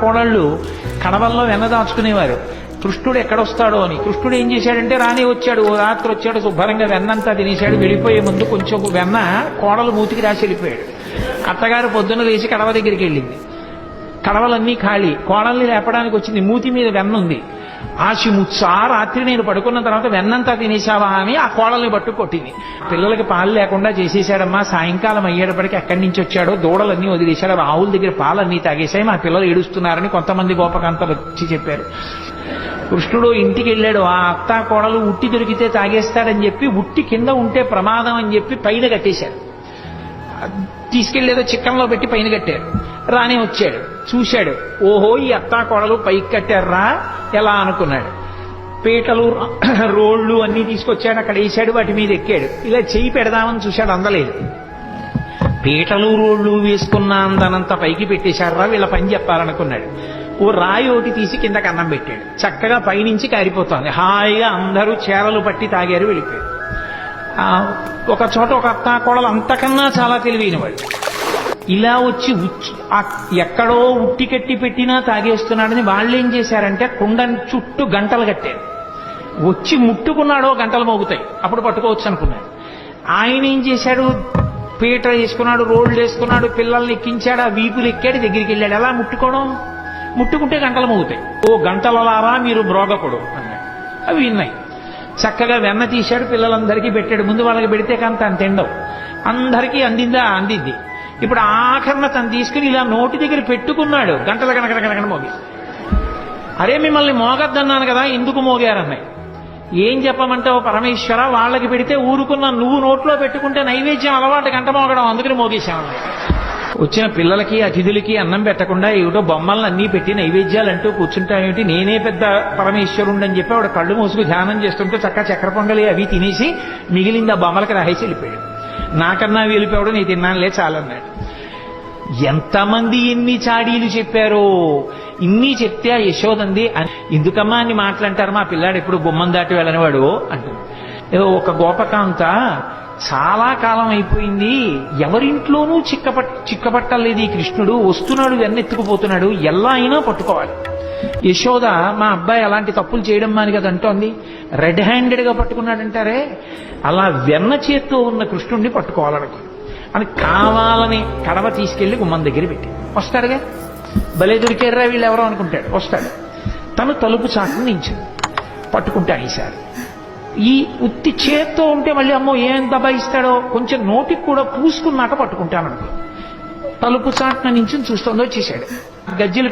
కోడళ్ళు కడవల్లో వెన్న దాచుకునేవారు. కృష్ణుడు ఎక్కడొస్తాడో అని. కృష్ణుడు ఏం చేశాడంటే రానే వచ్చాడు, ఓ రాత్రి వచ్చాడు, శుభ్రంగా వెన్నంతా తినేశాడు. వెళ్ళిపోయే ముందు కొంచెం వెన్న కోడలు మూతికి రాసి వెళ్ళిపోయాడు. అత్తగారు పొద్దున్న లేచి కడవ దగ్గరికి వెళ్ళింది. కడవలన్నీ ఖాళీ. కోడల్ని లేపడానికి వచ్చింది. మూతి మీద వెన్న ఉంది. ఆశిముత్సా రాత్రి నేను పడుకున్న తర్వాత వెన్నంతా తినేశావా అని ఆ కోడల్ని పట్టు కొట్టింది. పిల్లలకి పాలు లేకుండా చేసేశాడమ్మా. సాయంకాలం అయ్యేటప్పటికి ఎక్కడి నుంచి వచ్చాడో దూడలన్నీ వదిలేశాడు. ఆవుల దగ్గర పాలన్నీ తాగేశాయి. మా పిల్లలు ఏడుస్తున్నారని కొంతమంది గోపకాంతలు వచ్చి చెప్పారు. కృష్ణుడు ఇంటికి వెళ్ళాడు. ఆ అత్తా కోడలు ఉట్టి దొరికితే తాగేస్తాడని చెప్పి ఉట్టి కింద ఉంటే ప్రమాదం అని చెప్పి పైన కట్టేశారు. తీసుకెళ్లేదో చిక్కంలో పెట్టి పైన కట్టారు. రానే వచ్చాడు, చూశాడు. ఓహో, ఈ అత్తా కోడలు పైకి కట్టారా ఎలా అనుకున్నాడు. పీటలు రోళ్లు అన్ని తీసుకొచ్చాడు, అక్కడ వేసాడు, వాటి మీద ఎక్కాడు. ఇలా చెయ్యి పెడదామని చూశాడు, అందలేదు. పీటలు రోళ్లు వేసుకున్న అందనంత పైకి పెట్టేశారా, వీళ్ళ పని చెప్పాలనుకున్నాడు. ఓ రాయి ఒకటి తీసి కిందకి అన్నం పెట్టాడు. చక్కగా పైనుంచి కారిపోతోంది. హాయిగా అందరూ చేరలు పట్టి తాగారు, వెళ్ళిపోయారు. ఒక చోట ఒక అత్తా కోడలు అంతకన్నా చాలా తెలివైన వాళ్ళు. ఇలా వచ్చి ఎక్కడో ఉట్టి కట్టి పెట్టినా తాగేస్తున్నాడని వాళ్ళు ఏం చేశారంటే కుండని చుట్టూ గంటలు కట్టారు. వచ్చి ముట్టుకున్నాడో గంటలు మోగుతాయి, అప్పుడు పట్టుకోవచ్చు అనుకున్నాడు. ఆయన ఏం చేశాడు, పీట వేసుకున్నాడు, రోడ్లు వేసుకున్నాడు, పిల్లల్ని ఎక్కించాడు, ఆ వీపులు ఎక్కాడు, దగ్గరికి వెళ్ళాడు. ఎలా ముట్టుకోవడం, ముట్టుకుంటే గంటలు మోగుతాయి. ఓ గంటలలారా మీరు మ్రోగకుడు అన్నాడు. అవి విన్నాయి. చక్కగా వెన్న తీశాడు, పిల్లలందరికీ పెట్టాడు. ముందు వాళ్ళకి పెడితే కానీ తను తిండవు. అందరికీ అందిందా, అందింది. ఇప్పుడు ఆఖరణ తను తీసుకుని ఇలా నోటి దగ్గర పెట్టుకున్నాడు. గంటల కనకన మోగి. అరే మిమ్మల్ని మోగద్దన్నాను కదా, ఎందుకు మోగారన్నాయి. ఏం చెప్పమంటావు పరమేశ్వర, వాళ్ళకి పెడితే ఊరుకున్నా, నువ్వు నోట్లో పెట్టుకుంటే నైవేద్యం అలవాటు గంట మోగడం, అందుకని మోగేశామన్నాయి. వచ్చిన పిల్లలకి అతిథులకి అన్నం పెట్టకుండా ఏమిటో బొమ్మలను అన్నీ పెట్టి నైవేద్యాలు అంటూ కూర్చుంటామేమిటి, నేనే పెద్ద పరమేశ్వరుండని చెప్పి ఆవిడ కళ్ళు మూసుకు ధ్యానం చేస్తుంటే చక్క చక్కెర పొంగలి అవి తినేసి మిగిలింది ఆ బొమ్మలకి రాహేసి వెళ్ళిపోయాడు. నాకన్నా వెళ్ళిపోవడం నీ తిన్నానులే చాలన్నాడు. ఎంతమంది ఎన్ని చాడీలు చెప్పారో. ఇన్ని చెప్తే ఆ యశోదంది, ఎందుకమ్మా అన్ని మాటలంటారు, మా పిల్లాడు ఎప్పుడు గుమ్మం దాటి వెళ్ళనివాడు అంటుంది. ఏదో ఒక గోపకాంత చాలా కాలం అయిపోయింది, ఎవరింట్లోనూ చిక్కపట్టలేదు ఈ కృష్ణుడు, వస్తున్నాడు వెన్నెత్తుకుపోతున్నాడు, ఎలా అయినా పట్టుకోవాలి. యశోద మా అబ్బాయి అలాంటి తప్పులు చేయడం మాని కదా అంటోంది. రెడ్ హ్యాండెడ్ గా పట్టుకున్నాడంటారే, అలా వెన్న చేత్తో ఉన్న కృష్ణుడిని పట్టుకోవాలనుకో అని కావాలని కడవ తీసుకెళ్లి గుమ్మం దగ్గర పెట్టి వస్తాడుగా. భలే దొరికారా వీళ్ళు ఎవరో అనుకుంటాడు. వస్తాడు, తను తలుపు చాటును నించింది. పట్టుకుంటాడు. ఈసారి ఈ ఉత్తి చేత్తో ఉంటే మళ్ళీ అమ్మో ఏం దబాయిస్తాడో, కొంచెం నోటికి కూడా పూసుకున్నాక పట్టుకుంటాననుకో. తలుపు చాటున నుంచి చూస్తుందో వచ్చేసాడు. గజ్జెలు